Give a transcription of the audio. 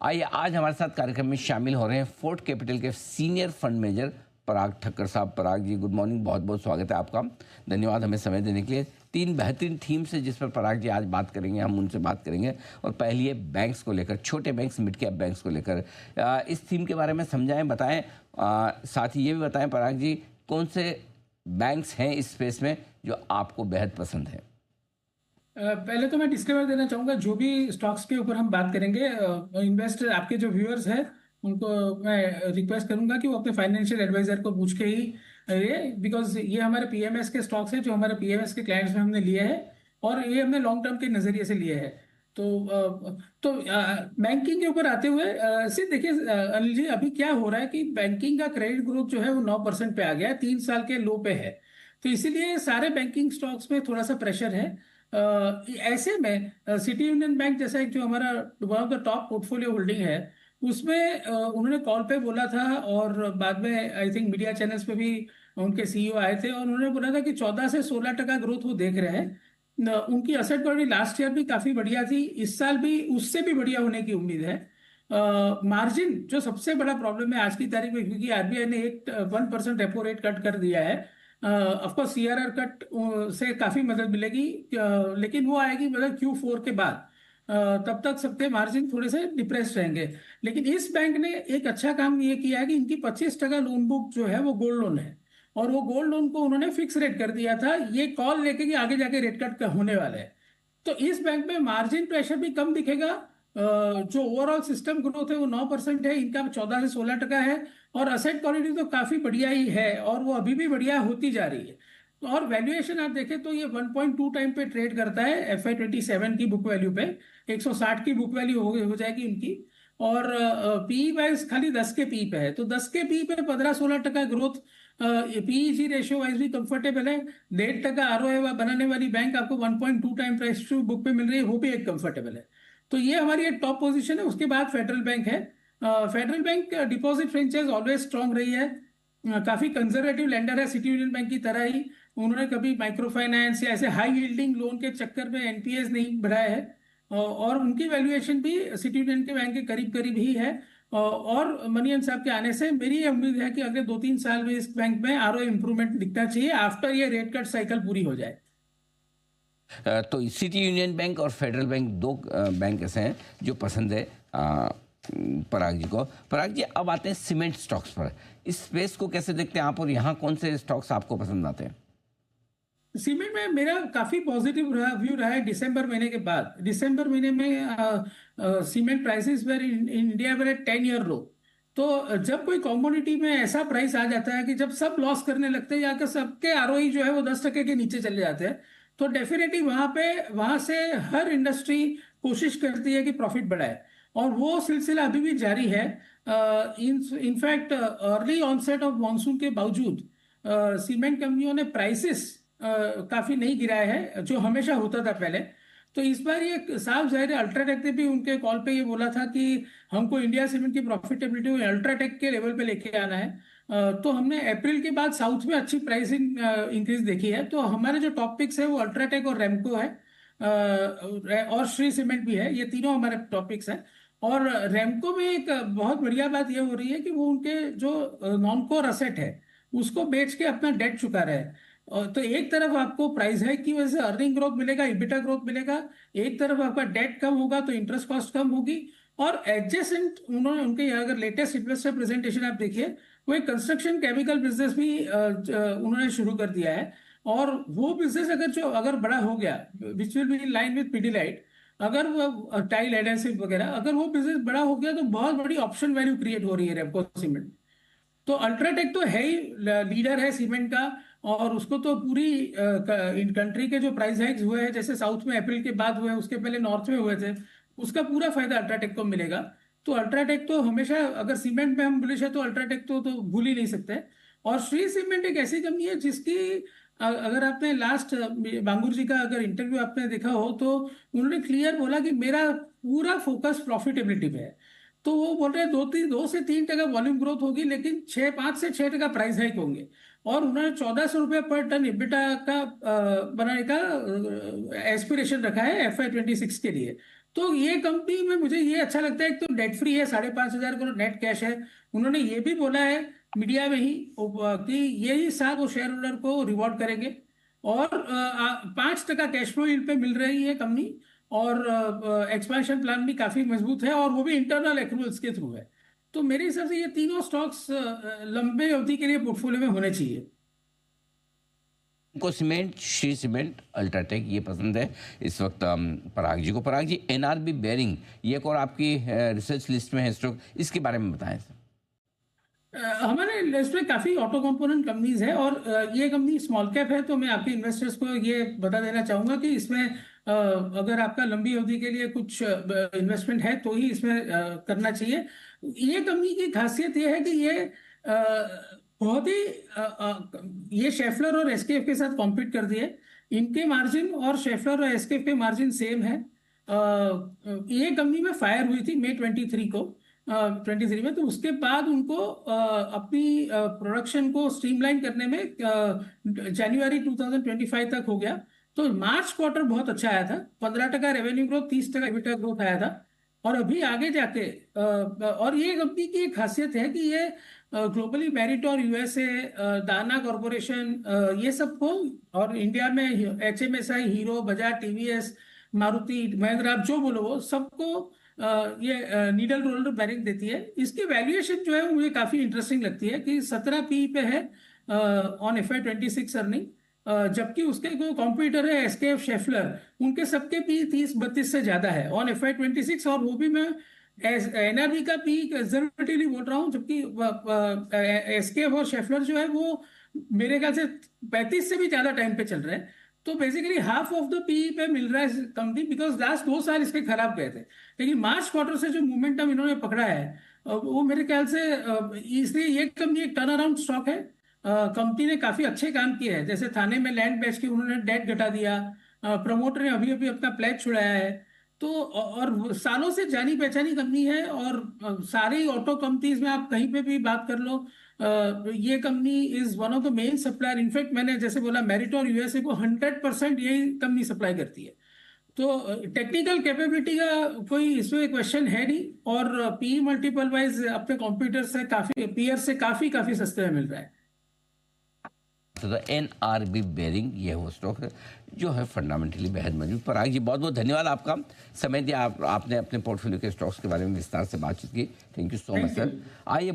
आइए आज हमारे साथ कार्यक्रम में शामिल हो रहे हैं फोर्ट कैपिटल के सीनियर फंड मैनेजर पराग ठक्कर साहब। पराग जी, गुड मॉर्निंग, बहुत बहुत स्वागत है आपका। धन्यवाद हमें समय देने के लिए। तीन बेहतरीन थीम्स है जिस पर पराग जी आज बात करेंगे, हम उनसे बात करेंगे। और पहली है बैंक्स को लेकर, छोटे बैंक्स, मिड कैप बैंक्स को लेकर। इस थीम के बारे में समझाएं, बताएं। साथ ही ये भी बताएं पराग जी, कौन से बैंक्स हैं इस स्पेस में जो आपको बेहद पसंद है। पहले तो मैं डिस्क्लेमर देना चाहूंगा, जो भी स्टॉक्स के ऊपर हम बात करेंगे, इन्वेस्टर आपके जो व्यूअर्स हैं उनको मैं रिक्वेस्ट करूंगा कि वो अपने फाइनेंशियल एडवाइजर को पूछ के ही ये, बिकॉज ये हमारे पीएमएस के स्टॉक्स हैं जो हमारे पीएमएस के क्लाइंट्स में हमने लिए हैं और ये हमने लॉन्ग टर्म के नजरिए से लिए हैं। तो बैंकिंग के ऊपर आते हुए सिर्फ देखिए अनिल जी, अभी क्या हो रहा है कि बैंकिंग का क्रेडिट ग्रोथ जो है वो 9% पे आ गया है, 3 साल के लो पे है। तो इसीलिए सारे बैंकिंग स्टॉक्स में थोड़ा सा प्रेशर है। ऐसे में सिटी यूनियन बैंक जैसा एक जो हमारा one of the top portfolio holding है, उसमें उन्होंने कॉल पे बोला था और बाद में आई थिंक मीडिया चैनल्स पे भी उनके सीईओ आए थे और उन्होंने बोला था कि 14 से 16% ग्रोथ वो देख रहे हैं। उनकी असेट क्वालिटी लास्ट ईयर भी काफी बढ़िया थी, इस साल भी उससे भी बढ़िया होने की उम्मीद है। मार्जिन जो सबसे बड़ा प्रॉब्लम है आज की तारीख में, क्योंकि आरबीआई ने 1% रेपो रेट कट कर दिया है। ऑफ कोर्स सीआरआर कट से काफी मदद मिलेगी, लेकिन वो आएगी मतलब Q4 के बाद। तब तक सबके मार्जिन थोड़े से डिप्रेस रहेंगे। लेकिन इस बैंक ने एक अच्छा काम ये किया है कि इनकी 25% लोन बुक जो है वो गोल्ड लोन है और वो गोल्ड लोन को उन्होंने फिक्स रेट कर दिया था, ये कॉल लेके कि आगे जाके रेट कट होने वाला है। तो इस बैंक में मार्जिन प्रेशर भी कम दिखेगा। जो ओवरऑल सिस्टम ग्रोथ है वो 9% है, इनका 14 से 16% है और असेट क्वालिटी तो काफी बढ़िया ही है और वो अभी भी बढ़िया होती जा रही है। और वैल्यूएशन आप देखें तो ये 1.2 टाइम पे ट्रेड करता है FY 27 की बुक वैल्यू पे। 160 की बुक वैल्यू हो जाएगी इनकी। और पी वाइज खाली 10 के पी पे है, तो 10 के पी पे 15-16% ग्रोथ। पीईजी रेशियो वाइज भी कंफर्टेबल है। 1.5% आरओए बनाने वाली बैंक आपको 1.2 टाइम प्राइस टू बुक पे मिल रही है, वो भी एक कंफर्टेबल है। तो ये हमारी एक टॉप पोजीशन है। उसके बाद फेडरल बैंक है। Federal bank deposit franchise always strong रही है। काफी कंजर्वेटिव लेंडर है सिटी यूनियन बैंक की तरह ही। उन्होंने कभी माइक्रो फाइनेंस या ऐसे हाई यील्डिंग लोन के चक्कर में एनपीएस नहीं बढ़ाया है। और उनकी वैल्यूएशन भी सिटी यूनियन के बैंक के करीब करीब ही है। और मनियन साहब के आने से मेरी ये उम्मीद है कि अगले 2-3 साल में इस बैंक में आरओ इम्प्रूवमेंट दिखना चाहिए आफ्टर ये रेट कट साइकिल पूरी हो जाए। तो सिटी यूनियन बैंक और फेडरल बैंक दो बैंक ऐसे हैं जो पसंद है पराग जी को। पराग जी, अब आते हैं सीमेंट स्टॉक्स पर। इस स्पेस को कैसे देखते हैं आप और यहाँ कौन से स्टॉक्स आपको पसंद आते हैं? सीमेंट में मेरा काफी पॉजिटिव व्यू रहा है दिसंबर महीने के बाद। दिसंबर महीने में cement prices were in India were 10 year low. तो जब कोई कॉमोडिटी में ऐसा प्राइस आ जाता है कि जब सब लॉस करने लगते हैं या कि सबके आरओई जो है वो 10% के नीचे चले जाते हैं, तो डेफिनेटली वहां से हर इंडस्ट्री कोशिश करती है कि प्रॉफिट बढ़ाए और वो सिलसिला अभी भी जारी है। In fact early onset of monsoon के बावजूद सीमेंट कंपनियों ने प्राइसेस काफी नहीं गिराया है, जो हमेशा होता था पहले। तो इस बार ये साफ जाहिर है, अल्ट्राटेक ने भी उनके कॉल पे ये बोला था कि हमको इंडिया सीमेंट की प्रॉफिटेबिलिटी को अल्ट्राटेक के लेवल पे लेके आना है। तो हमने अप्रैल के बाद साउथ में अच्छी प्राइसिंग इंक्रीज देखी है। तो हमारे जो टॉप पिक्स है वो अल्ट्राटेक और रेमको है, और श्री सीमेंट भी है। ये तीनों हमारे टॉपिक्स हैं। और रेमको में एक बहुत बढ़िया बात यह हो रही है कि वो उनके जो नॉन कोर असेट है उसको बेच के अपना डेट चुका रहे हैं। तो एक तरफ आपको प्राइस हाइक की वजह से अर्निंग ग्रोथ मिलेगा, इबिटा ग्रोथ मिलेगा। एक तरफ आपका डेट कम होगा तो इंटरेस्ट कॉस्ट कम होगी। और एडजेसेंट उन्होंने उनके यहाँ अगर लेटेस्ट इन्वेस्टर प्रेजेंटेशन आप देखिए, वो एक कंस्ट्रक्शन केमिकल बिजनेस भी उन्होंने शुरू कर दिया है। और वो बिजनेस अगर बड़ा हो गया, which will be in line with Pidilite, अगर वो टाइल एडेसिव वगैरह अगर वो बिजनेस बड़ा हो गया तो बहुत बड़ी ऑप्शन वैल्यू क्रिएट हो रही है रेमको सीमेंट। तो अल्ट्राटेक तो है ही, लीडर है सीमेंट का। और उसको तो पूरी इन कंट्री के जो प्राइस हाइक्स हुए हैं, जैसे साउथ में अप्रैल के बाद हुए, उसके पहले नॉर्थ में हुए थे, उसका पूरा फायदा अल्ट्राटेक को मिलेगा। तो अल्ट्राटेक तो हमेशा, अगर सीमेंट में हम बुलिश है तो अल्ट्राटेक तो भूल ही नहीं सकते। और श्री सीमेंट एक ऐसी कंपनी है जिसकी अगर आपने लास्ट बांगुर जी का अगर इंटरव्यू आपने देखा हो तो उन्होंने क्लियर बोला कि मेरा पूरा फोकस प्रॉफिटेबिलिटी पे है। तो वो बोल रहे हैं 2 से 3% वॉल्यूम ग्रोथ होगी, लेकिन 5 से 6% प्राइस हाइक होंगे। और उन्होंने 1400 रुपये पर टन इबिटा का बनाने का एस्पिरेशन रखा है FY 26 के लिए। तो ये कंपनी में मुझे ये अच्छा लगता है, एक तो डेट फ्री है, 5,500 करोड़ नेट कैश है। उन्होंने ये भी बोला है मीडिया में ही कि यही साल वो शेयर होल्डर को रिवॉर्ड करेंगे। और 5% कैश फ्लो इन पे मिल रही है कंपनी। और एक्सपेंशन प्लान भी काफी मजबूत है, और वो भी इंटरनल एक्रूवल्स के थ्रू है। तो मेरे हिसाब से ये तीनों स्टॉक्स लंबे अवधि के लिए पोर्टफोलियो में होने चाहिए। को सीमेंट, श्री सीमेंट, अल्ट्राटेक ये पसंद है इस वक्त पराग जी को। पराग जी, एनआरबी बेयरिंग ये एक और आपकी रिसर्च लिस्ट में है स्टॉक, इसके बारे में बताएं सर। हमारे लिस्ट में काफी ऑटो कंपोनेंट कंपनीज है, और ये कंपनी स्मॉल कैप है। तो मैं आपके इन्वेस्टर्स को ये बता देना चाहूंगा कि इसमें अगर आपका लंबी अवधि के लिए कुछ इन्वेस्टमेंट है तो ही इसमें करना चाहिए। ये कंपनी की खासियत ये है कि ये बहुत ही ये शेफलर और एसकेएफ के साथ कॉम्पीट कर दिए। इनके मार्जिन और शेफलर और एसकेएफ के मार्जिन सेम है। ये कंपनी में फायर हुई थी मई 23 को, 23 में। तो उसके बाद उनको अपनी प्रोडक्शन को स्ट्रीमलाइन करने में जनवरी 2025 तक हो गया। तो मार्च क्वार्टर बहुत अच्छा आया था, 15% रेवेन्यू ग्रोथ, 30% EBITDA ग्रोथ आया था। और अभी आगे जाके और ये कंपनी की एक खासियत है कि ये ग्लोबली मेरिट और यूएसए, दाना कॉरपोरेशन, ये सबको, और इंडिया में HMSI, hero, Bajaj, TVS, Maruti, Mahindra, आप जो बोलो वो सबको ये नीडल रोलर बेरिंग देती है। इसकी वैल्यूएशन जो है वो मुझे काफी इंटरेस्टिंग लगती है कि 17 पी पे है ऑन FY26 अर्निंग। जबकि उसके जो कॉम्पिटिटर है एसकेएफ, शेफलर, उनके सबके पी 30-32 से ज्यादा है ऑन FY26। और वो भी मैं एनआरबी का पी कंजर्वेटिवली बोल रहा हूँ, जबकि एसकेएफ और शेफलर जो है वो मेरे ख्याल से 35 से भी ज्यादा टाइम पे चल रहे हैं। तो basically half of the P पे मिल रहा है कंपनी, बिकॉज लास्ट 2 साल इसके खराब गए थे। लेकिन मार्च क्वार्टर से जो मोमेंटम इन्होंने पकड़ा है वो मेरे ख्याल से इसलिए ये कंपनी एक टर्न अराउंड स्टॉक है। कंपनी ने काफी अच्छे काम किए हैं, जैसे थाने में लैंड बेच के उन्होंने डेट घटा दिया। प्रमोटर ने अभी अभी अपना प्लेज छुड़ाया है। तो और सालों से जानी पहचानी कंपनी है। और सारी ऑटो कंपनीज में आप कहीं पे भी बात कर लो, ये company is one of the main supplier. In fact मैंने जैसे बोला, मेरिट और यूएसए को 100% यही कंपनी सप्लाई करती है। तो टेक्निकल कैपेबिलिटी का कोई इसमें क्वेश्चन है नहीं। और पी मल्टीपल वाइज अपने कॉम्पिटिटर से काफी, पीयर से काफी काफी सस्ते में मिल रहा है। तो एनआरबी बेयरिंग ये वो स्टॉक है जो है फंडामेंटली बेहद मजबूत। पराग जी, बहुत बहुत धन्यवाद आपका समय दिया, आपने अपने पोर्टफोलियो के स्टॉक्स के बारे में विस्तार से बातचीत की। Thank you so much sir. आइए